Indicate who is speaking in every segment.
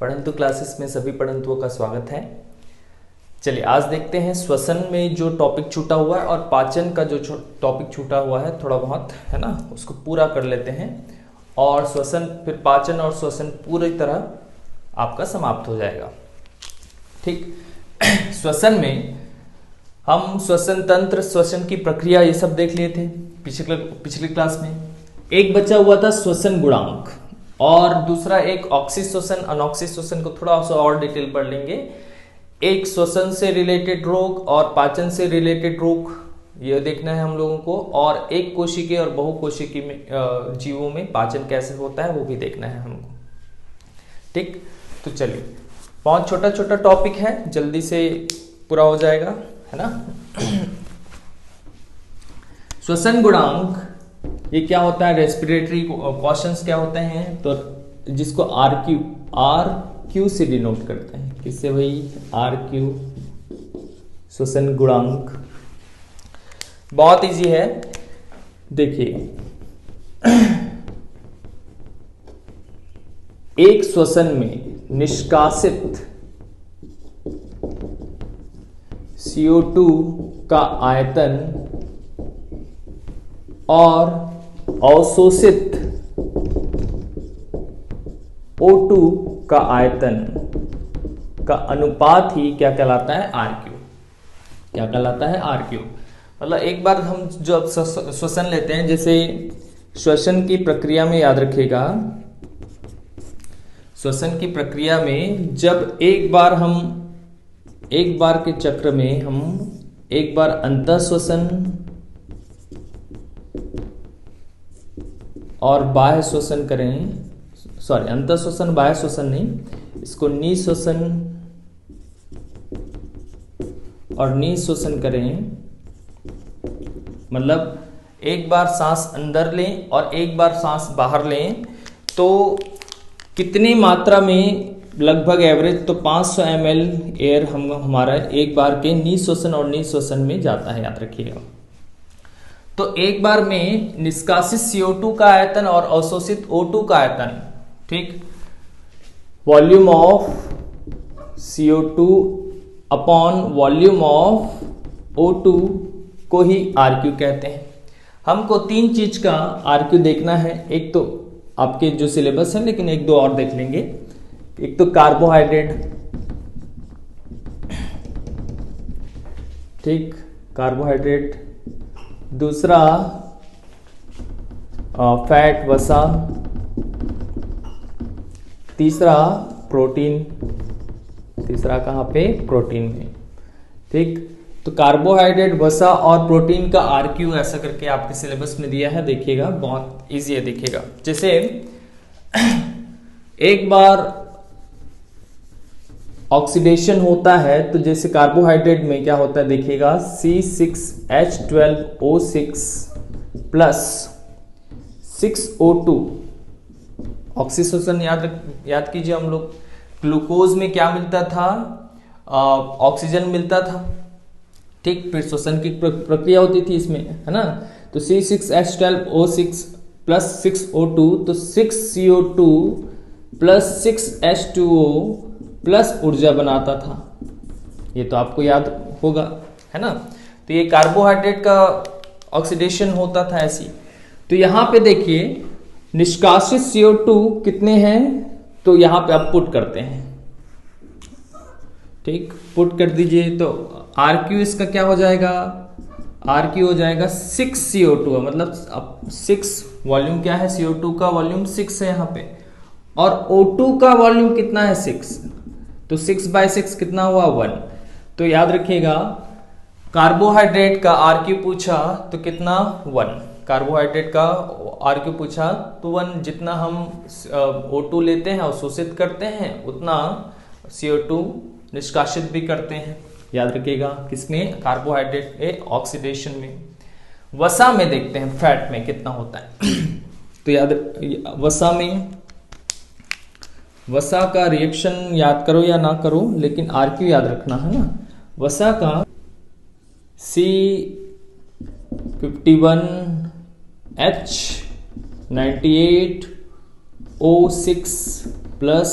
Speaker 1: पढ़ंतु classes में सभी पढ़ंतुओं का स्वागत है। चलिए आज देखते हैं श्वसन में जो टॉपिक छूटा हुआ है और पाचन का जो टॉपिक छूटा हुआ है थोड़ा बहुत है ना, उसको पूरा कर लेते हैं और श्वसन फिर पाचन और श्वसन पूरी तरह आपका समाप्त हो जाएगा। ठीक, श्वसन में हम श्वसन तंत्र, श्वसन की प्रक्रिया ये सब देख लिए थे पिछले क्लास में। एक बचा हुआ था श्वसन गुणांक और दूसरा एक ऑक्सी श्वसन, अनॉक्सी श्वसन को थोड़ा सा और डिटेल पढ़ लेंगे। एक श्वसन से रिलेटेड रोग और पाचन से रिलेटेड रोग ये देखना है हम लोगों को, और एक कोशिकीय और बहुकोशिकीय में जीवों में पाचन कैसे होता है वो भी देखना है हमको। ठीक, तो चलिए 5 छोटा छोटा टॉपिक है, जल्दी से पूरा हो जाएगा, है ना। श्वसन गुणांक ये क्या होता है, रेस्पिरेटरी क्वेश्चंस क्या होते हैं, तो जिसको आर क्यू से डिनोट करते हैं। किससे भाई? आर क्यू, श्वसन गुणांक। बहुत इजी है, देखिए एक श्वसन में निष्कासित CO2 का आयतन और अवशोषित O2 का आयतन का अनुपात ही क्या कहलाता है? RQ। क्या कहलाता है? RQ। मतलब एक बार हम जब श्वसन लेते हैं, जैसे श्वसन की प्रक्रिया में याद रखिएगा, श्वसन की प्रक्रिया में जब एक बार के चक्र में हम एक बार अंतः श्वसन और बाह्य श्वसन करें, सॉरी अंतः श्वसन बाह्य श्वसन नहीं, इसको निःश्वसन और निःश्वसन करें, मतलब एक बार सांस अंदर लें और एक बार सांस बाहर लें, तो कितनी मात्रा में, लगभग एवरेज तो 500 ml एयर हमारा एक बार के निःश्वसन और निःश्वसन में जाता है, याद रखिएगा। तो एक बार में निष्कासित CO2 का आयतन और अवशोषित O2 का आयतन, ठीक, volume of CO2 upon volume of O2 को ही RQ कहते हैं। हमको 3 चीज का RQ देखना है। एक तो आपके जो सिलेबस है, लेकिन 1-2 और देख लेंगे। एक तो कार्बोहाइड्रेट, ठीक, कार्बोहाइड्रेट। दूसरा फैट, वसा। तीसरा प्रोटीन। तीसरा कहाँ पे? प्रोटीन में। ठीक, तो कार्बोहाइड्रेट, वसा और प्रोटीन का RQ ऐसा करके आपके सिलेबस में दिया है, देखिएगा, बहुत इजी है, देखिएगा। जैसे एक बार ऑक्सीडेशन होता है, तो जैसे कार्बोहाइड्रेट में क्या होता है देखिएगा, C6H12O6 प्लस 6O2 ऑक्सीडेशन याद कीजिए। हम लोग ग्लूकोज में क्या मिलता था? ऑक्सीजन मिलता था, ठीक, फिर श्वसन की प्रक्रिया होती थी इसमें, है ना। तो C6H12O6 प्लस 6O2, तो 6CO2 प्लस 6H2O प्लस ऊर्जा बनाता था। ये तो आपको याद होगा, है ना। तो ये कार्बोहाइड्रेट का ऑक्सीडेशन होता था ऐसी। तो यहां पे देखिए निष्कासित CO2 कितने हैं, तो यहां पे आप पुट करते हैं, ठीक, पुट कर दीजिए। तो RQ इसका क्या हो जाएगा? RQ हो जाएगा 6 CO2, मतलब अब 6 वॉल्यूम क्या है? CO2 का वॉल्यूम 6 है यहाँ पे, और O2 का वॉल्यूम कितना है? 6। तो 6/6 कितना हुआ? 1। तो याद रखिएगा, कार्बोहाइड्रेट का RQ पूछा तो कितना? 1। कार्बोहाइड्रेट का RQ पूछा तो 1। जितना हम O2 लेते हैं, अवशोषित करते हैं, उतना CO2 निष्कासित भी करते हैं, याद रखिएगा। किसमें? कार्बोहाइड्रेट के ऑक्सीडेशन में। वसा में देखते हैं, फैट में कितना होता है। तो याद, वसा का रिएक्शन याद करो या ना करो, लेकिन RQ याद रखना है ना। वसा का C51H98O6 प्लस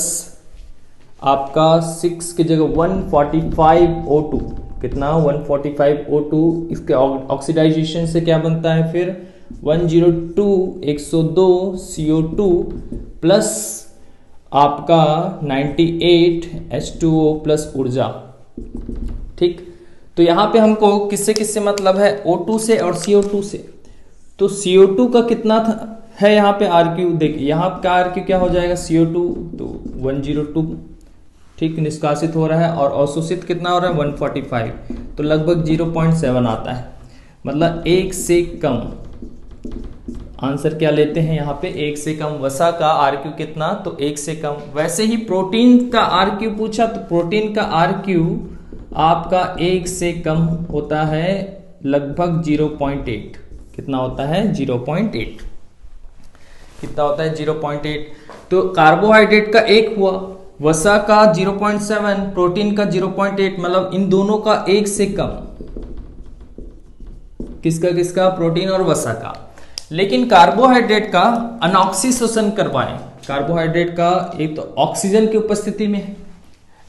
Speaker 1: आपका 6 की जगह 145 O2, कितना 145 O2, इसके ऑक्सीडाइजेशन से क्या बनता है फिर 102 102 CO2 प्लस आपका 98 H2O प्लस ऊर्जा। ठीक, तो यहां पे हमको किससे किससे मतलब है, O2 से और CO2 से। तो CO2 का कितना है यहाँ पे RQ, देखिए यहाँ का RQ क्या हो जाएगा CO2, तो 102, ठीक, निष्कासित हो रहा है, और अवशोषित कितना हो रहा है 145, तो लगभग 0.7 आता है, मतलब 1 से कम। आंसर क्या लेते हैं यहाँ पे, 1 से कम। वसा का RQ कितना, तो 1 से कम। वैसे ही प्रोटीन का RQ पूछा, तो प्रोटीन का RQ आपका 1 से कम होता है, लगभग 0.8। कितना होता है 0.8, कितना होता है 0.8। तो कार्बोहाइड्रेट का 1 हुआ, वसा का 0.7, प्रोटीन का 0.8, मतलब इन दोनों का 1 से कम। किसका किसका, प्रोटीन और वसा का। लेकिन कार्बोहाइड्रेट का अनॉक्सी शोषण करवाएं, कार्बोहाइड्रेट का एक तो ऑक्सीजन की उपस्थिति में है,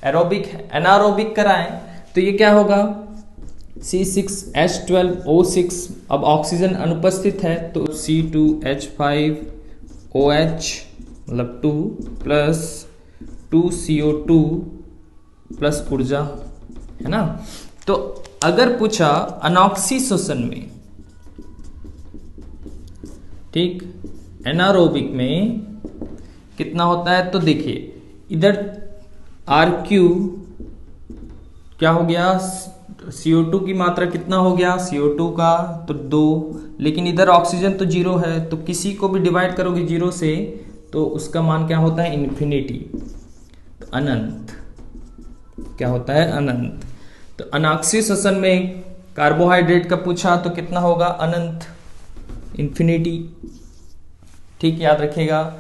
Speaker 1: एरोबिक है, एनारोबिक कराएं, तो ये क्या होगा C6H12O6। अब ऑक्सीजन अनुपस्थित है तो C2H5OH मतलब 2 प्लस 2CO2 प्लस ऊर्जा, है ना। तो अगर पूछा अनॉक्सी शोषण में, ठीक, एनारोबिक में कितना होता है, तो देखिए इधर RQ क्या हो गया, CO2 की मात्रा कितना हो गया, CO2 का तो 2, लेकिन इधर ऑक्सीजन तो 0 है, तो किसी को भी डिवाइड करोगे 0 से तो उसका मान क्या होता है इन्फिनिटी, तो अनंत। क्या होता है अनंत। तो अनॉक्सी शोषण में कार्बोहाइड्रेट का पूछा तो कितना होगा अनंत, इन्फिनिटी। ठीक, याद रखिएगा।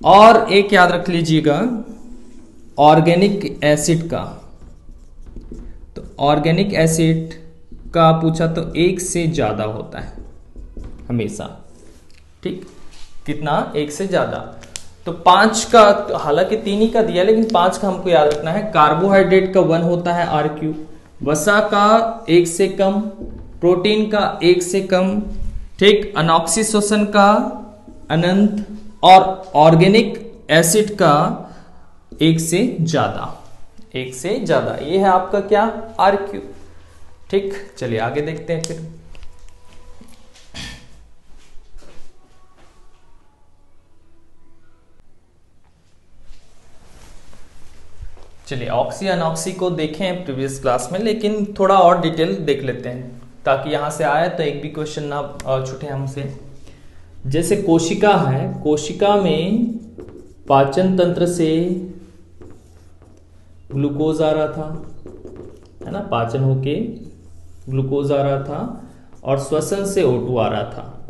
Speaker 1: और एक याद रख लीजिएगा ऑर्गेनिक एसिड का, तो ऑर्गेनिक एसिड का पूछा तो 1 से ज्यादा होता है हमेशा। ठीक, कितना 1 से ज्यादा। तो 5 का, हालांकि 3 ही का दिया लेकिन 5 का हमको याद रखना है। कार्बोहाइड्रेट का 1 होता है RQ, वसा का 1 से कम, प्रोटीन का 1 से कम, ठीक, अनॉक्सी शोषण का अनंत, और ऑर्गेनिक एसिड का 1 से ज्यादा, 1 से ज्यादा। ये है आपका क्या RQ। ठीक, चलिए आगे देखते हैं फिर। चलिए ऑक्सी अनॉक्सी को देखें प्रीवियस क्लास में, लेकिन थोड़ा और डिटेल देख लेते हैं ताकि यहां से आए तो एक भी क्वेश्चन ना छूटे हमसे। जैसे कोशिका है, कोशिका में पाचन तंत्र से ग्लूकोज आ रहा था, है ना, पाचन होके ग्लूकोज आ रहा था, और श्वसन से O2 आ रहा था,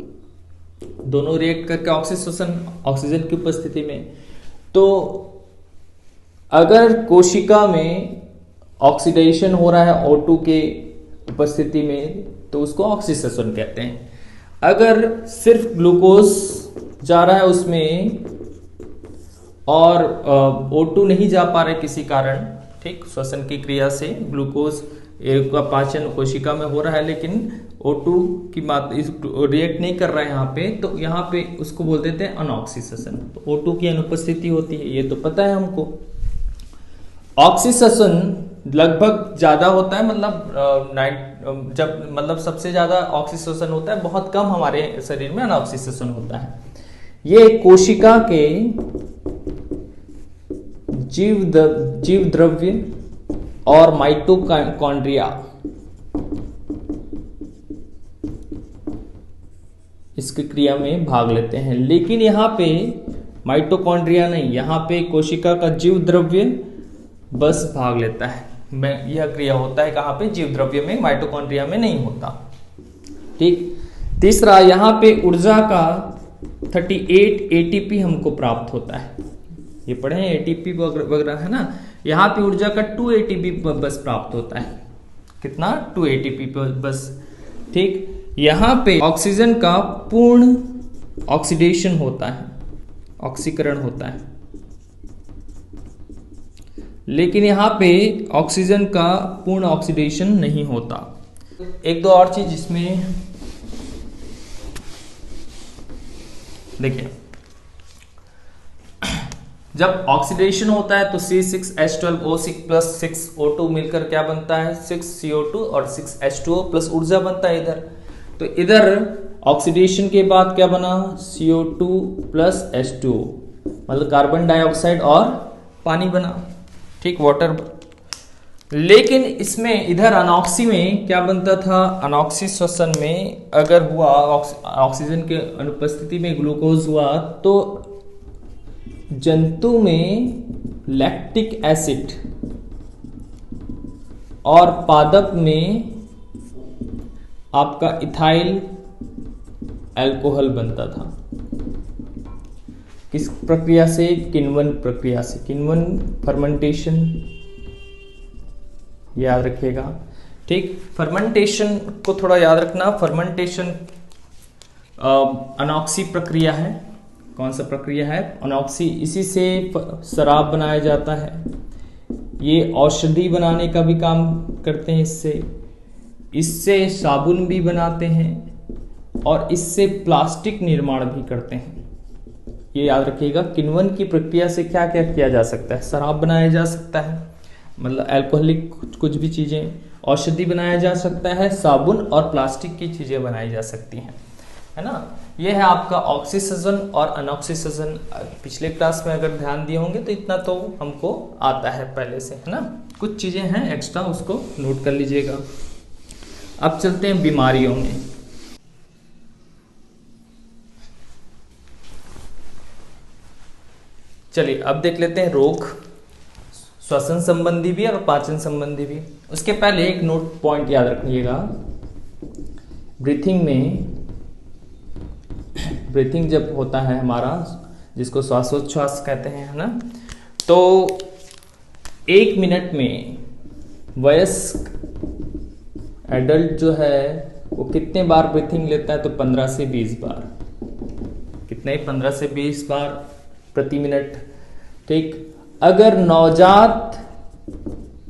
Speaker 1: दोनों रिएक्ट करके ऑक्सीजन की उपस्थिति में। तो अगर कोशिका में ऑक्सीडेशन हो रहा है O2 के उपस्थिति में तो उसको ऑक्सीशोषण कहते हैं। अगर सिर्फ ग्लूकोज जा रहा है उसमें और O2 नहीं जा पा रहे किसी कारण, ठीक, श्वसन की क्रिया से ग्लूकोज का पाचन कोशिका में हो रहा है लेकिन O2 की मात्रा रिएक्ट नहीं कर रहा है यहाँ पे, तो यहाँ पे उसको बोल देते हैं अनऑक्सीशोषण। तो O2 की अनुपस्थिति होती है, ये तो पता है हमको। ऑक्सीशोषण लगभग ज्यादा होता है, मतलब सबसे ज्यादा ऑक्सीशोषण होता है, बहुत कम हमारे शरीर में अनऑक्सीशोषण होता है। ये कोशिका के जीव द्रव्य और माइटोकॉन्ड्रिया इसकी क्रिया में भाग लेते हैं, लेकिन यहाँ पे माइटोकॉन्ड्रिया नहीं, यहाँ पे कोशिका का जीव द्रव्य बस भाग लेता है। यह क्रिया होता है कहाँ पे, जीव द्रव्य में, माइटोकॉन्ड्रिया में नहीं होता। ठीक, तीसरा यहाँ पे ऊर्जा का 38 ATP हमको प्राप्त होता है, ये पढ़े हैं ATP वगैरह, है ना। यहाँ पे ऊर्जा का 2 ATP बस प्राप्त होता है, कितना 2 ATP बस। ठीक, यहाँ पे ऑक्सीजन का पूर्ण ऑक्सीडेशन होता है, ऑक्सीकरण होता है, लेकिन यहाँ पे ऑक्सीजन का पूर्ण ऑक्सीडेशन नहीं होता। एक दो और चीज इसमें देखिए, जब ऑक्सीडेशन होता है तो C6H12O6 प्लस 6O2 मिलकर क्या बनता है, 6CO2 और 6H2O प्लस ऊर्जा बनता है इधर। तो इधर ऑक्सीडेशन के बाद क्या बना, CO2 प्लस H2O, मतलब कार्बन डाइऑक्साइड और पानी बना, ठीक, वाटर। लेकिन इसमें इधर अनॉक्सी में क्या बनता था, अनॉक्सी श्वसन में अगर हुआ ऑक्सीजन के अनुपस्थिति में ग्लूकोज हुआ तो जंतु में लैक्टिक एसिड और पादप में आपका इथाइल अल्कोहल बनता था। किस प्रक्रिया से, किण्वन प्रक्रिया से, किण्वन फर्मेंटेशन, याद रखिएगा, ठीक। फर्मेंटेशन को थोड़ा याद रखना, फर्मेंटेशन अनॉक्सी प्रक्रिया है। कौन सा प्रक्रिया है, अनॉक्सी। इसी से शराब बनाया जाता है, ये औषधि बनाने का भी काम करते हैं इससे साबुन भी बनाते हैं और इससे प्लास्टिक निर्माण भी करते हैं। ये याद रखिएगा, किण्वन की प्रक्रिया से क्या क्या किया जा सकता है, शराब बनाया जा सकता है, मतलब अल्कोहलिक कुछ भी चीजें, औषधि बनाया जा सकता है, साबुन और प्लास्टिक की चीजें बनाई जा सकती हैं, है ना। ये है आपका ऑक्सीजन और अनऑक्सीजन। पिछले क्लास में अगर ध्यान दिए होंगे तो इतना तो हमको आता है पहले से, है ना। कुछ चीजें हैं एक्स्ट्रा, उसको नोट कर लीजिएगा। अब चलते हैं बीमारियों में। चलिए अब देख लेते हैं रोग, श्वसन संबंधी भी और पाचन संबंधी भी। उसके पहले एक नोट पॉइंट याद रखिएगा, ब्रीथिंग में, ब्रीथिंग जब होता है हमारा, जिसको श्वासोच्छ्वास कहते हैं, है ना, तो 1 मिनट में वयस्क एडल्ट जो है वो कितने बार ब्रीथिंग लेता है, तो 15 से 20 बार। कितने, 15 से 20 बार प्रति मिनट, ठीक। अगर नवजात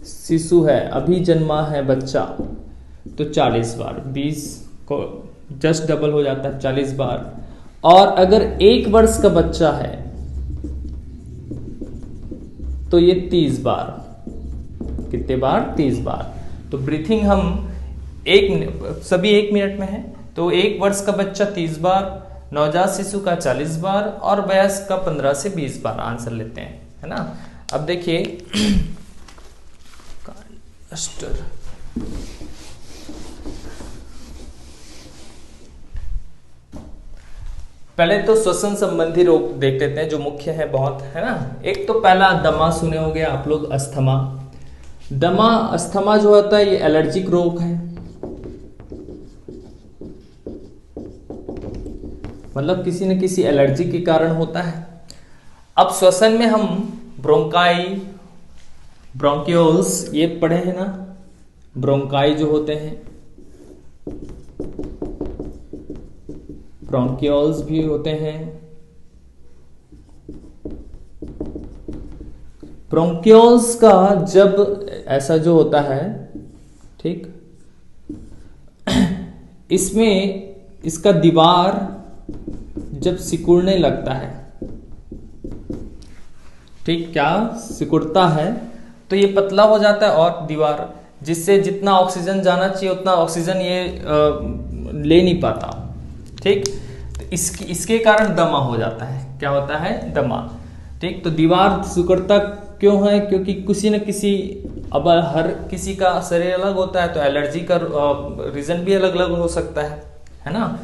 Speaker 1: शिशु है, अभी जन्मा है बच्चा, तो 40 बार, 20 को जस्ट डबल हो जाता है, 40 बार। और अगर 1 वर्ष का बच्चा है तो ये 30 बार। कितने बार, 30 बार। तो ब्रीथिंग हम सभी 1 मिनट में है, तो 1 वर्ष का बच्चा 30 बार, नवजात शिशु का 40 बार और वयस्क का 15 से 20 बार आंसर लेते हैं, है ना। अब देखिए पहले तो श्वसन संबंधी रोग देख लेते हैं जो मुख्य है बहुत, है ना। एक तो पहला दमा, सुने होंगे आप लोग, अस्थमा। दमा, अस्थमा जो होता है ये एलर्जिक रोग है, मतलब किसी न किसी एलर्जी के कारण होता है। अब श्वसन में हम ब्रोंकाई, ब्रोंकियोल्स ये पढ़े हैं ना, ब्रोंकाई जो होते हैं, ब्रोंकियोल्स भी होते हैं। ब्रोंकियोल्स का जब ऐसा जो होता है, ठीक, इसमें इसका दीवार जब सिकुड़ने लगता है, ठीक, क्या सिकुड़ता है तो ये पतला हो जाता है और दीवार, जिससे जितना ऑक्सीजन जाना चाहिए उतना ऑक्सीजन ये ले नहीं पाता, ठीक। तो इसके कारण दमा हो जाता है। क्या होता है, दमा, ठीक। तो दीवार सिकुड़ता क्यों है, क्योंकि किसी न किसी, अब हर किसी का शरीर अलग होता है तो एलर्जी का रीजन भी अलग अलग हो सकता है ना।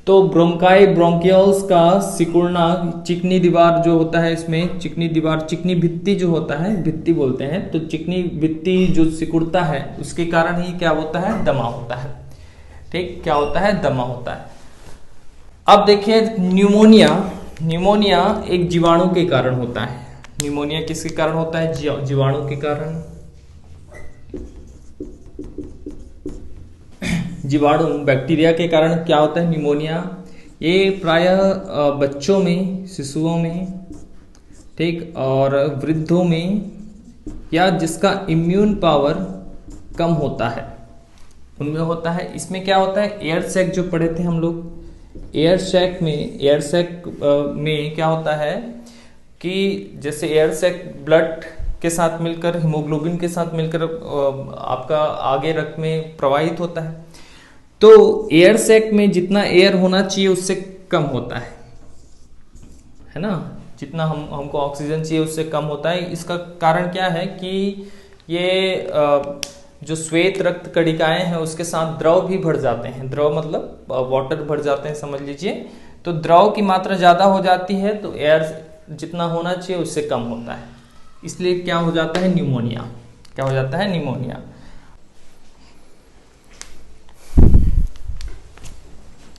Speaker 1: तो ब्रोंकाई, ब्रोंकियोल्स का सिकुड़ना, चिकनी दीवार जो होता है इसमें, चिकनी दीवार, चिकनी भित्ति जो होता है, भित्ति बोलते हैं, तो चिकनी भित्ति जो सिकुड़ता है उसके कारण ही क्या होता है, दमा होता है, ठीक। क्या होता है, दमा होता है। अब देखिए न्यूमोनिया। न्यूमोनिया एक जीवाणु के कारण होता है। न्यूमोनिया किसके कारण होता है, जीवाणु के कारण। जीवाणु, बैक्टीरिया के कारण क्या होता है न्यूमोनिया। ये प्रायः बच्चों में, शिशुओं में, ठीक, और वृद्धों में या जिसका इम्यून पावर कम होता है उनमें होता है। इसमें क्या होता है, एयर सैक जो पढ़े थे हम लोग, एयर सैक में क्या होता है कि जैसे एयर सैक ब्लड के साथ मिलकर, हीमोग्लोबिन के साथ मिलकर आपका आगे रक्त में प्रवाहित होता है। तो एयर सैक में जितना एयर होना चाहिए उससे कम होता है ना, जितना हमको ऑक्सीजन चाहिए उससे कम होता है। इसका कारण क्या है कि ये जो श्वेत रक्त कणिकाएं हैं उसके साथ द्रव भी भर जाते हैं। द्रव मतलब वाटर भर जाते हैं समझ लीजिए। तो द्रव की मात्रा ज्यादा हो जाती है तो एयर जितना होना चाहिए उससे कम होता है, इसलिए क्या हो जाता है, न्यूमोनिया। क्या हो जाता है, न्यूमोनिया।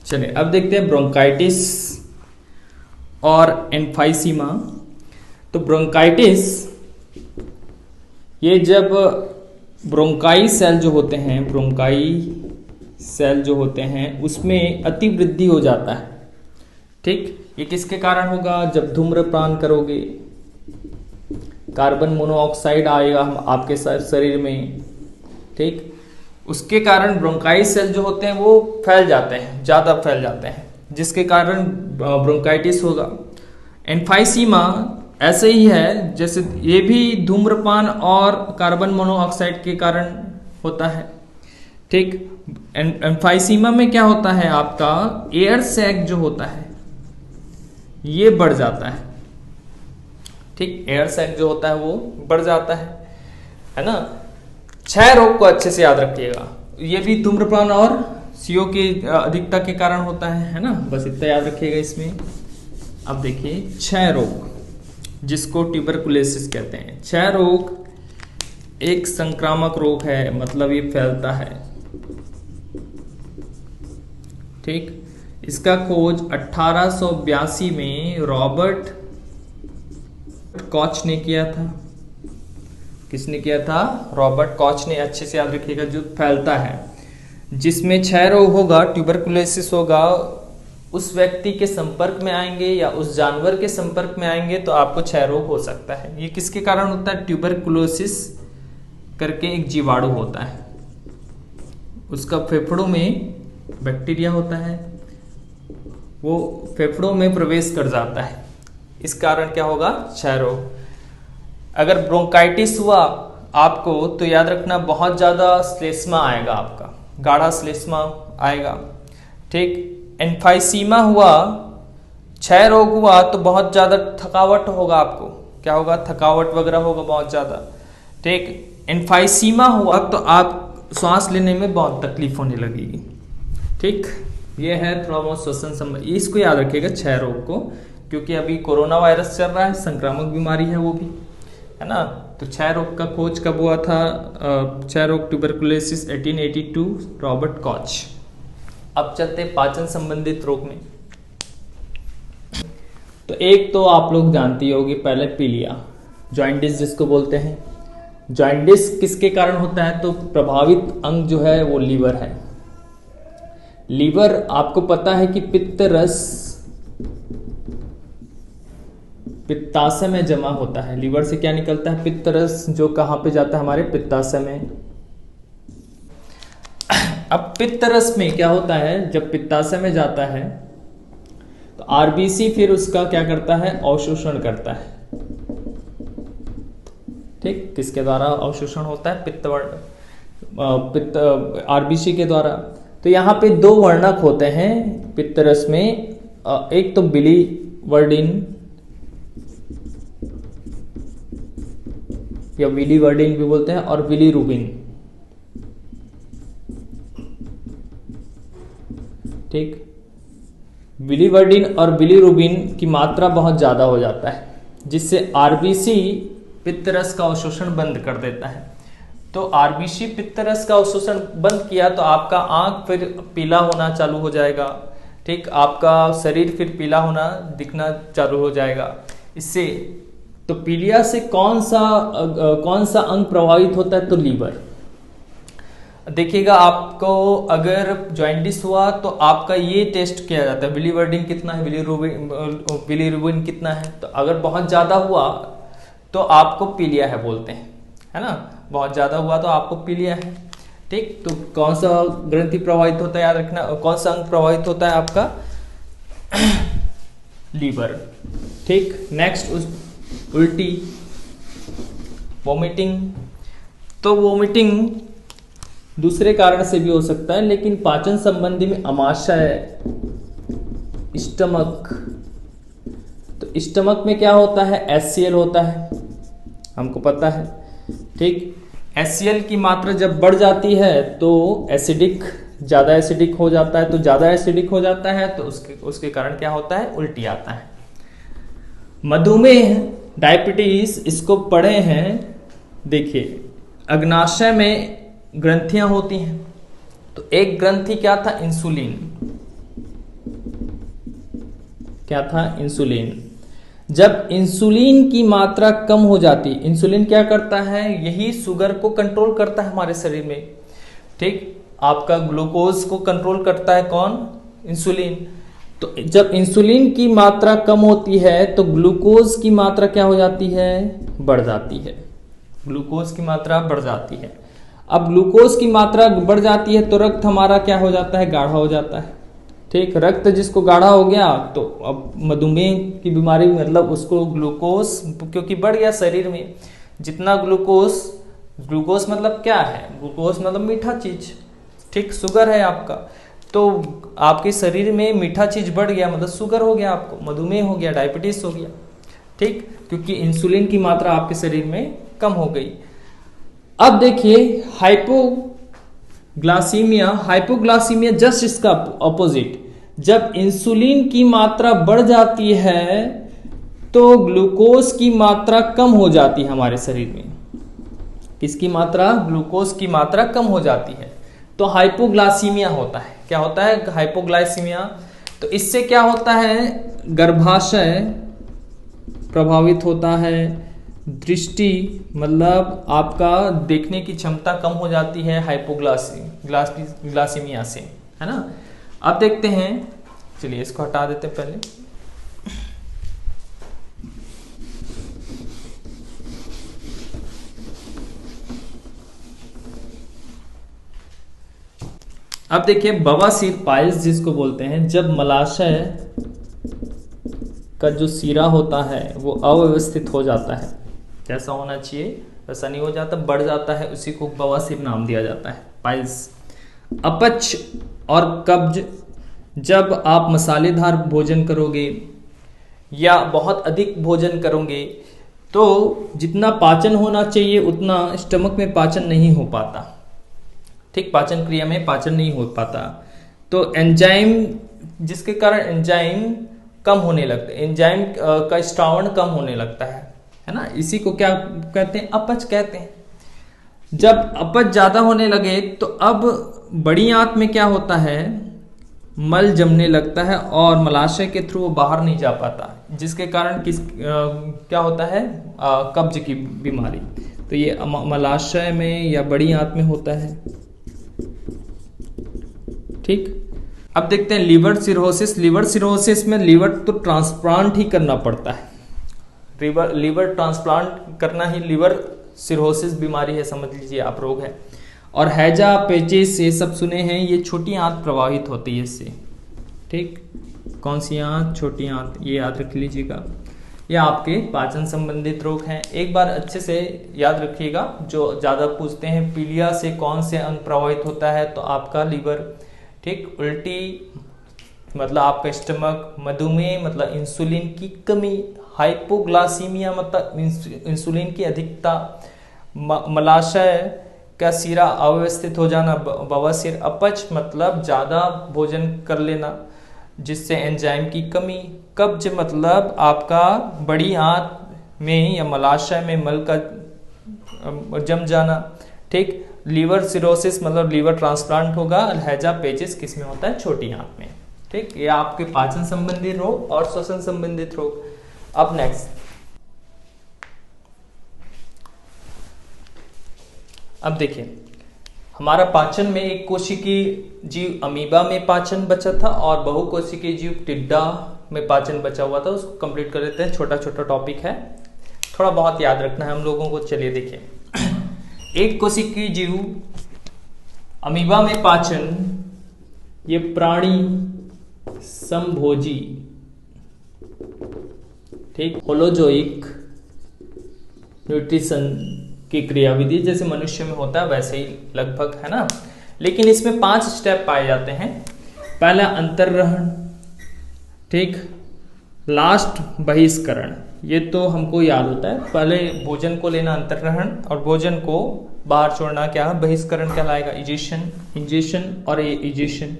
Speaker 1: चलिए अब देखते हैं ब्रोंकाइटिस और एम्फाइसीमा। तो ब्रोंकाइटिस, ये जब ब्रोंकाई सेल जो होते हैं, ब्रोंकाई सेल जो होते हैं उसमें अतिवृद्धि हो जाता है। ठीक, ये किसके कारण होगा, जब धूम्रपान करोगे, कार्बन मोनोऑक्साइड आएगा आपके शरीर में। ठीक, उसके कारण ब्रोंकाई सेल जो होते हैं वो फैल जाते हैं, ज़्यादा फैल जाते हैं, जिसके कारण ब्रोंकाइटिस होगा। एम्फाइसीमा ऐसे ही है, जैसे ये भी धूम्रपान और कार्बन मोनोऑक्साइड के कारण होता है। ठीक, एम्फाइसीमा में क्या होता है, आपका एयर सैक जो होता है ये बढ़ जाता है। ठीक, एयर सैक जो होता है वो बढ़ जाता है ना। 6 रोग को अच्छे से याद रखिएगा, ये भी धूम्रपान और CO की अधिकता के कारण होता है ना, बस इतना याद रखिएगा इसमें। अब देखिए 6 रोग जिसको ट्यूबरकुलोसिस कहते हैं। 6 रोग एक संक्रामक रोग है, मतलब ये फैलता है। ठीक, इसका खोज 1882 में रॉबर्ट कॉच ने किया था। किसने किया था, रॉबर्ट कॉच ने। अच्छे से याद रखिएगा, जो फैलता है, जिसमें 6 रोग होगा, ट्यूबरकुलोसिस होगा, उस व्यक्ति के संपर्क में आएंगे या उस जानवर के संपर्क में आएंगे तो आपको 6 रोग हो सकता है। ये किसके कारण होता है, ट्यूबरकुलोसिस करके एक जीवाणु होता है, उसका फेफड़ों में बैक्टीरिया होता है, वो फेफड़ों में प्रवेश कर जाता है, इस कारण क्या होगा, 6 रोग। अगर ब्रोंकाइटिस हुआ आपको तो याद रखना बहुत ज्यादा श्लेष्मा आएगा, आपका गाढ़ा श्लेष्मा आएगा। ठीक, एम्फाइसीमा हुआ, 6 रोग हुआ तो बहुत ज्यादा थकावट होगा आपको, क्या होगा, थकावट वगैरह होगा बहुत ज्यादा। ठीक, एम्फाइसीमा हुआ तो आप श्वास लेने में बहुत तकलीफ होने लगेगी। ठीक, ये है थोड़ा बहुत श्वसन संबंधी, इसको याद रखिएगा 6 रोग को, क्योंकि अभी कोरोना वायरस चल रहा है, संक्रामक बीमारी है वो भी, है ना। तो 6 रोग का खोज कब हुआ था, 6 रोग ट्यूबरकुलोसिस 1882, रॉबर्ट कॉच। अब चलते पाचन संबंधित रोग में। तो एक तो आप लोग जानती होगी पहले, पीलिया, जॉइंटिस जिसको बोलते हैं। जॉइंटिस किसके कारण होता है, तो प्रभावित अंग जो है वो लीवर है। लीवर आपको पता है कि पित्त रस पित्ताशय में जमा होता है। लीवर से क्या निकलता है, पित्त रस, जो कहाँ पे जाता है, हमारे पित्ताशय में। अब पित्त रस में क्या होता है, जब पित्ताशय में जाता है तो आरबीसी फिर उसका क्या करता है, अवशोषण करता है। ठीक, किसके द्वारा अवशोषण होता है, पित्त आरबीसी के द्वारा। तो यहाँ पे 2 वर्णक होते हैं पित्त रस में, एक तो बिलीवर्डिन या बिलीवर्डिन भी बोलते हैं, और बिलीरुबिन। ठीक, बिलीवर्डिन और बिलीरुबिन की मात्रा बहुत ज्यादा हो जाता है, जिससे आरबीसी पित्तरस का अवशोषण बंद कर देता है। तो आरबीसी पित्तरस का अवशोषण बंद किया तो आपका आंख फिर पीला होना चालू हो जाएगा। ठीक, आपका शरीर फिर पीला होना दिखना चालू हो जाएगा। इससे तो पीलिया से कौन सा अंग प्रभावित होता है, तो लीवर। देखिएगा, आपको अगर जॉइंटिस हुआ तो आपका ये टेस्ट किया जाता है, बिलीवर्डिन कितना है, बिलीरुबिन कितना है। तो अगर बहुत ज्यादा हुआ तो आपको पीलिया है बोलते हैं, है ना, बहुत ज़्यादा हुआ तो आपको पीलिया है। ठीक, तो कौन सा ग्रंथि प्रभावित होता है याद रखना, कौन सा अंग प्रभावित होता है आपका, लीवर। ठीक, नेक्स्ट उल्टी, वोमिटिंग। तो वोमिटिंग दूसरे कारण से भी हो सकता है, लेकिन पाचन संबंधी में आमाशय, स्टमक, तो स्टमक में क्या होता है, HCl होता है, हमको पता है। ठीक, HCl की मात्रा जब बढ़ जाती है तो एसिडिक, ज़्यादा एसिडिक हो जाता है, तो ज़्यादा एसिडिक हो जाता है तो उसके कारण क्या होता है, उल्टी आता है। मधुमेह, डायबिटीज, इसको पढ़े हैं। देखिए, अग्नाशय में ग्रंथियां होती हैं, तो एक ग्रंथि क्या था, इंसुलिन, क्या था, इंसुलिन। जब इंसुलिन की मात्रा कम हो जाती, इंसुलिन क्या करता है, यही शुगर को कंट्रोल करता है हमारे शरीर में। ठीक, आपका ग्लूकोज को कंट्रोल करता है कौन, इंसुलिन। तो जब इंसुलिन की मात्रा कम होती है तो ग्लूकोज की मात्रा क्या हो जाती है, बढ़ जाती है, ग्लूकोज की मात्रा बढ़ जाती है। अब ग्लूकोज की मात्रा बढ़ जाती है तो रक्त हमारा क्या हो जाता है, गाढ़ा हो जाता है। ठीक, रक्त जिसको गाढ़ा हो गया तो अब मधुमेह की बीमारी, मतलब उसको ग्लूकोज क्योंकि बढ़ गया शरीर में, जितना ग्लूकोज मतलब क्या है, ग्लूकोज मतलब मीठा चीज। ठीक, शुगर है आपका, तो आपके शरीर में मीठा चीज बढ़ गया, मतलब शुगर हो गया, आपको मधुमेह हो गया, डायबिटीज हो गया। ठीक, क्योंकि इंसुलिन की मात्रा आपके शरीर में कम हो गई। अब देखिए हाइपोग्लासीमिया, हाइपोग्लासीमिया जस्ट इसका ऑपोजिट। जब इंसुलिन की मात्रा बढ़ जाती है तो ग्लूकोज की मात्रा कम हो जाती है हमारे शरीर में। किसकी मात्रा, ग्लूकोज की मात्रा कम हो जाती है, तो हाइपोग्लासीमिया होता है। क्या होता है, हाइपोग्लाइसीमिया। तो इससे क्या होता है, गर्भाशय प्रभावित होता है, दृष्टि मतलब आपका देखने की क्षमता कम हो जाती है हाइपोग्लासीमिया से, है ना। अब देखते हैं, चलिए इसको हटा देते हैं पहले। अब देखिए बवासीर, पाइल्स जिसको बोलते हैं, जब मलाशय का जो सीरा होता है वो अव्यवस्थित हो जाता है, जैसा होना चाहिए वैसा नहीं हो जाता, बढ़ जाता है, उसी को बवासीर नाम दिया जाता है, पाइल्स। अपच और कब्ज, जब आप मसालेदार भोजन करोगे या बहुत अधिक भोजन करोगे तो जितना पाचन होना चाहिए उतना स्टमक में पाचन नहीं हो पाता। ठीक, पाचन क्रिया में पाचन नहीं हो पाता, तो एंजाइम, जिसके कारण एंजाइम कम होने लगता है, एंजाइम का स्त्रावण कम होने लगता है ना। इसी को क्या कहते हैं, अपच कहते हैं। जब अपच ज्यादा होने लगे तो अब बड़ी आंत में क्या होता है, मल जमने लगता है और मलाशय के थ्रू वो बाहर नहीं जा पाता, जिसके कारण क्या होता है, कब्ज की बीमारी। तो ये मलाशय में या बड़ी आंत में होता है। ठीक, अब देखते हैं लीवर सिरोसिस। लीवर सिरोसिस में लीवर तो ट्रांसप्लांट ही करना पड़ता है, लीवर ट्रांसप्लांट करना ही लीवर सिरोसिस बीमारी है, समझ लीजिए आप, रोग है। और हैजा, पेचिस, ये सब सुने हैं, ये छोटी आंत प्रभावित होती है इससे। ठीक, कौन सी आंत, छोटी आंत, ये याद रख लीजिएगा। ये आपके पाचन संबंधित रोग हैं, एक बार अच्छे से याद रखिएगा। जो ज़्यादा पूछते हैं पीलिया से कौन से अंग प्रभावित होता है, तो आपका लीवर। ठीक, उल्टी मतलब आपका स्टमक, मधुमेह मतलब इंसुलिन की कमी, हाइपोग्लासीमिया मतलब इंसुलिन की अधिकता, मलाशय का सीरा अव्यवस्थित हो जाना, बवासीर, अपच मतलब ज़्यादा भोजन कर लेना जिससे एंजाइम की कमी, कब्ज मतलब आपका बड़ी आंत में या मलाशय में मल का जम जाना। ठीक, लीवर सिरोसिस मतलब लीवर ट्रांसप्लांट होगा। हैजा, पेचिस किस में होता है, छोटी आंत में। ठीक, ये आपके पाचन संबंधी रोग और श्वसन संबंधित रोग। अब नेक्स्ट, अब देखिए हमारा पाचन में एक कोशिकीय जीव अमीबा में पाचन बचा था और बहुकोशिकीय जीव टिड्डा में पाचन बचा हुआ था। उसको कंप्लीट कर लेते हैं, छोटा छोटा टॉपिक है, थोड़ा बहुत याद रखना है हम लोगों को। चलिए देखिए, एक कोशिकीय जीव, अमीबा में पाचन, ये प्राणी समभोजी, ठीक, होलोजोइक न्यूट्रिशन की क्रियाविधि जैसे मनुष्य में होता है वैसे ही लगभग, है ना। लेकिन इसमें 5 स्टेप पाए जाते हैं। पहला अंतर्ग्रहण, ठीक, लास्ट बहिष्करण, ये तो हमको याद होता है। पहले भोजन को लेना अंतर्ग्रहण, और भोजन को बाहर छोड़ना क्या है, बहिष्करण कहलाएगा, इजेशन, इंजेशन और इजेशन।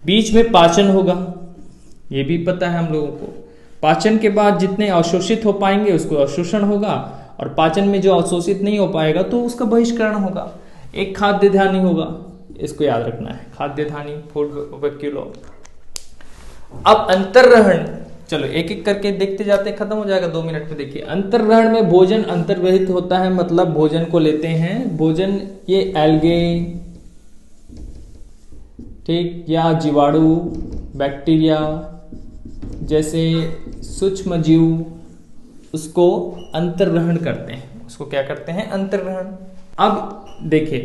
Speaker 1: बीच में पाचन होगा, ये भी पता है हम लोगों को। पाचन के बाद जितने अवशोषित हो पाएंगे उसको अवशोषण होगा, और पाचन में जो अवशोषित नहीं हो पाएगा तो उसका बहिष्करण होगा। एक खाद्य धानी होगा, इसको याद रखना है, खाद्य धानी, फूड वैक्यूल। अब अंतर्ग्रहण, चलो एक एक करके देखते जाते हैं, खत्म हो जाएगा 2 मिनट में। देखिए, अंतर्ग्रहण में भोजन अंतर्ग्रहित होता है, मतलब भोजन को लेते हैं। भोजन ये एल्गे, ठीक, या जीवाणु, बैक्टीरिया जैसे सूक्ष्म जीव उसको अंतर्ग्रहण करते हैं। उसको क्या करते हैं, अंतर्ग्रहण। अब देखिए,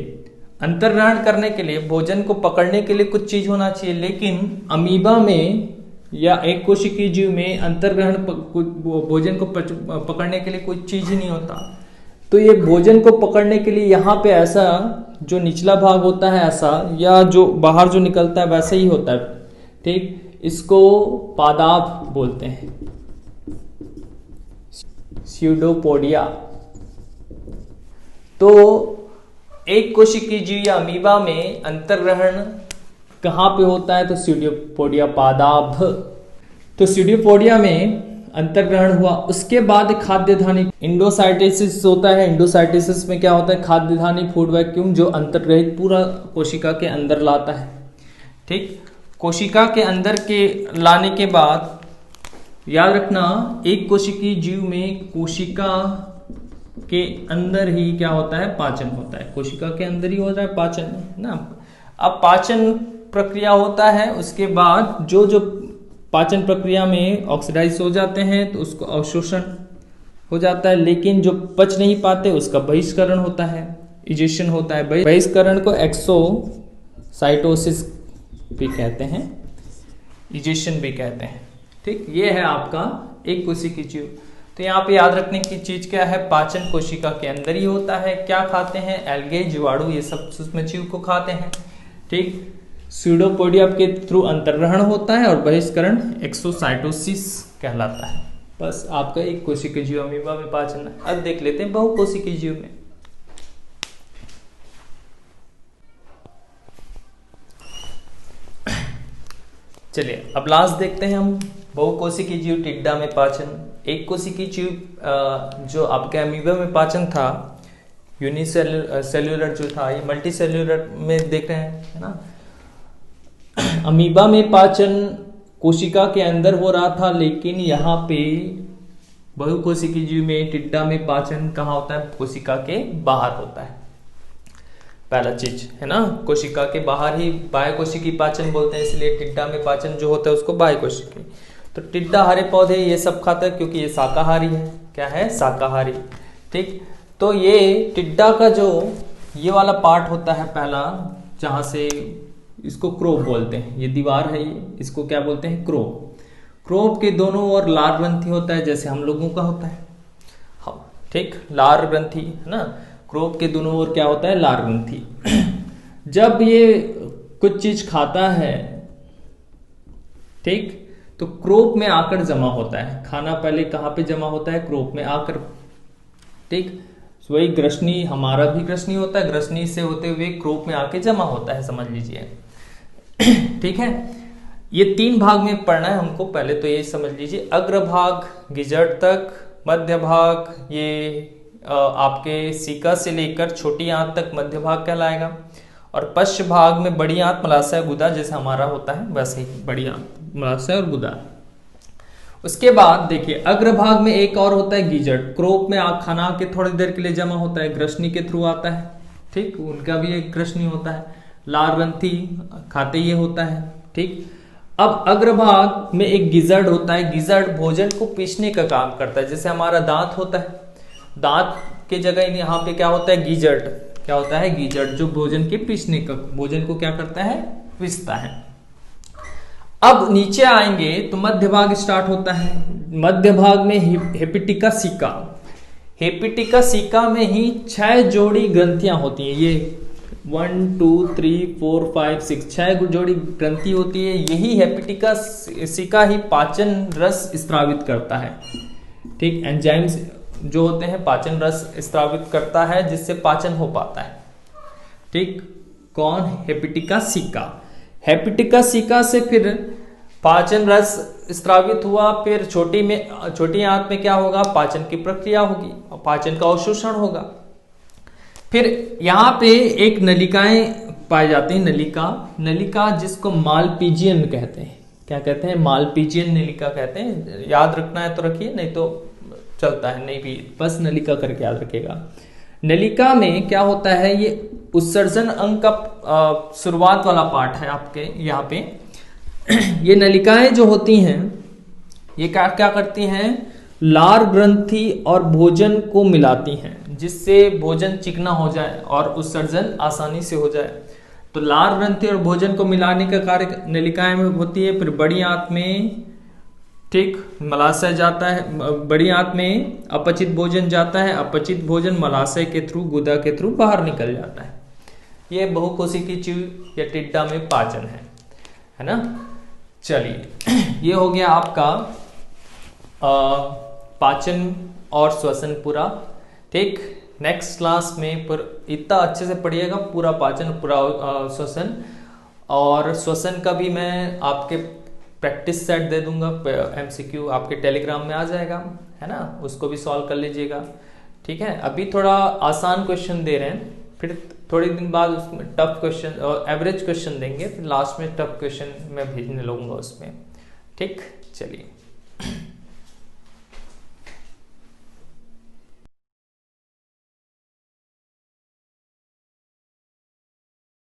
Speaker 1: अंतर्ग्रहण करने के लिए भोजन को पकड़ने के लिए कुछ चीज होना चाहिए, लेकिन अमीबा में या एक कोशिकीय जीव में अंतर्ग्रहण भोजन को पकड़ने के लिए कोई चीज ही नहीं होता। तो ये भोजन को पकड़ने के लिए यहाँ पे ऐसा जो निचला भाग होता है ऐसा, या जो बाहर जो निकलता है वैसे ही होता है, ठीक, इसको पादाप बोलते हैं, स्यूडोपोडिया। तो एक कोशिकीय जीव या अमीबा में अंतर्ग्रहण कहाँ पे होता है, तो स्यूडोपोडिया पादाभ। तो स्यूडोपोडिया में अंतर्ग्रहण हुआ, उसके बाद खाद्य धानी इंडोसाइटोसिस होता है। इंडोसाइटोसिस में क्या होता है, खाद्य धानी फूड वैक्यूम जो अंतर्ग्रहित पूरा कोशिका के अंदर लाता है, ठीक। कोशिका के अंदर के लाने के बाद याद रखना, एक कोशिकीय जीव में कोशिका के अंदर ही क्या होता है, पाचन होता है। कोशिका के अंदर ही होता है पाचन, ना। अब पाचन प्रक्रिया होता है, उसके बाद जो जो पाचन प्रक्रिया में ऑक्सीडाइज हो जाते हैं तो उसको अवशोषण हो जाता है, लेकिन जो पच नहीं पाते उसका बहिष्करण होता है, इजेशन होता है। बहिष्करण को एक्सोसाइटोसिस भी कहते हैं, इजेशन भी कहते हैं, ठीक। ये है आपका एक कोशिकीय जीव। तो यहाँ पे याद रखने की चीज क्या है, पाचन कोशिका के अंदर ही होता है। क्या खाते हैं, एल्गे, जीवाणु, ये सब सूक्ष्म जीव को खाते हैं, ठीक। स्यूडोपोडिया के थ्रू अंतर्ग्रहण होता है और बहिष्करण एक्सोसाइटोसिस कहलाता है। बस आपका एक कोशिकीय जीव अमीबा में पाचन। अब देख लेते हैं बहुकोशिकीय जीव में। चलिए अब लास्ट देखते हैं हम, बहुकोशिकीय जीव टिड्डा में पाचन। एक कोशिकीय जीव जो आपके अमीबा में पाचन था, यूनिसेल्युलर जो था, ये मल्टी सेल्युलर में देख रहे हैं, है ना। अमीबा में पाचन कोशिका के अंदर हो रहा था, लेकिन यहाँ पे बहुकोशिकीय जीव में टिड्डा में पाचन कहाँ होता है, कोशिका के बाहर होता है। पहला चीज है ना, कोशिका के बाहर ही बाह्यकोशिकीय पाचन बोलते हैं, इसलिए टिड्डा में पाचन जो होता है उसको बाह्यकोशिकीय। तो टिड्डा हरे पौधे ये सब खाता है क्योंकि ये शाकाहारी है। क्या है, शाकाहारी, ठीक। तो ये टिड्डा का जो ये वाला पार्ट होता है पहला, जहां से इसको क्रोप बोलते हैं, ये दीवार है ये, इसको क्या बोलते हैं, क्रोप। क्रोप के दोनों ओर लार ग्रंथि होता है, जैसे हम लोगों का होता है, हाँ, ठीक, लार ग्रंथि, है ना। क्रोप के दोनों ओर क्या होता है, लार ग्रंथि। जब ये कुछ चीज खाता है, ठीक, तो क्रोप में आकर जमा होता है। खाना पहले कहाँ पे जमा होता है, क्रोप में आकर, ठीक। वही ग्रसनी, हमारा भी ग्रसनी होता है, ग्रसनी से होते हुए क्रोप में आके जमा होता है, समझ लीजिए, ठीक है। ये 3 भाग में पढ़ना है हमको। पहले तो ये समझ लीजिए, अग्रभाग गिजड़ तक, मध्य भाग ये आपके सीका से लेकर छोटी आंत तक मध्य भाग कहलाएगा, और पश्च भाग में बड़ी आंत, मलाशय, गुदा, जैसे हमारा होता है वैसे ही बड़ी आंत, मलाशय और गुदा। उसके बाद देखिए, अग्रभाग में एक और होता है गिजड़, क्रोप में खाना आके थोड़ी देर के लिए जमा होता है, ग्रसनी के थ्रू आता है, ठीक, उनका भी एक ग्रसनी होता है। लार ग्रंथि खाते ये होता है, ठीक। अब अग्रभाग में एक गिजड़ होता है, गिजड़ भोजन को पीसने का काम करता है, जैसे हमारा दांत होता है, दांत के जगह यहाँ पे क्या होता है, गीजर्ट, क्या होता है, गीजर्ट, जो भोजन के पीसने का, भोजन को क्या करता है, पीसता है। अब नीचे आएंगे तो मध्य भाग स्टार्ट होता है। मध्य भाग में हेपेटिका सिका, हेपेटिका सिका में ही 6 जोड़ी ग्रंथियां होती हैं। ये 1 2 3 4 5 6 6 जोड़ी ग्रंथि होती है। यही हेपेटिका सिका ही पाचन रस स्रावित करता है। ठीक, एंजाइम्स जो होते हैं पाचन रस स्रावित करता है, जिससे पाचन हो पाता है। ठीक, कौन, हेपेटिका सिका। हेपेटिका सिका से फिर पाचन रस स्रावित हुआ, फिर छोटी आंत में क्या होगा, पाचन की प्रक्रिया होगी और पाचन का अवशोषण होगा। फिर यहाँ पे एक नलिकाएं पाई जाती हैं, नलिका जिसको मालपीजियन कहते हैं। क्या कहते हैं, मालपीजियन नलिका कहते हैं। याद रखना है तो रखिए, नहीं तो चलता है, नहीं भी बस नलिका करके याद रखेगा। नलिका में क्या होता है, ये उत्सर्जन अंग का शुरुआत वाला पार्ट है आपके यहाँ पे। ये नलिकाएं जो होती हैं ये क्या क्या करती हैं, लार ग्रंथि और भोजन को मिलाती हैं, जिससे भोजन चिकना हो जाए और उत्सर्जन आसानी से हो जाए। तो लार ग्रंथि और भोजन को मिलाने का कार्य नलिकाएं में होती है। फिर बड़ी आंत में, ठीक, मलाशय जाता है, बड़ी आंत में अपचित भोजन जाता है, अपचित भोजन मलाशय के थ्रू, गुदा के थ्रू बाहर निकल जाता है। ये बहुकोशिकीय चीव या टिड्डा में पाचन है ना। चलिए, ये हो गया आपका पाचन और श्वसन पूरा। ठीक, नेक्स्ट क्लास में पर इतना अच्छे से पढ़िएगा, पूरा पाचन, पूरा श्वसन, और श्वसन का भी मैं आपके प्रैक्टिस सेट दे दूंगा, MCQ आपके टेलीग्राम में आ जाएगा, है ना, उसको भी सॉल्व कर लीजिएगा। ठीक है, अभी थोड़ा आसान क्वेश्चन दे रहे हैं, फिर थोड़े दिन बाद उसमें टफ क्वेश्चन और एवरेज क्वेश्चन देंगे, फिर लास्ट में टफ क्वेश्चन मैं भेजने लगूंगा उसमें। ठीक, चलिए।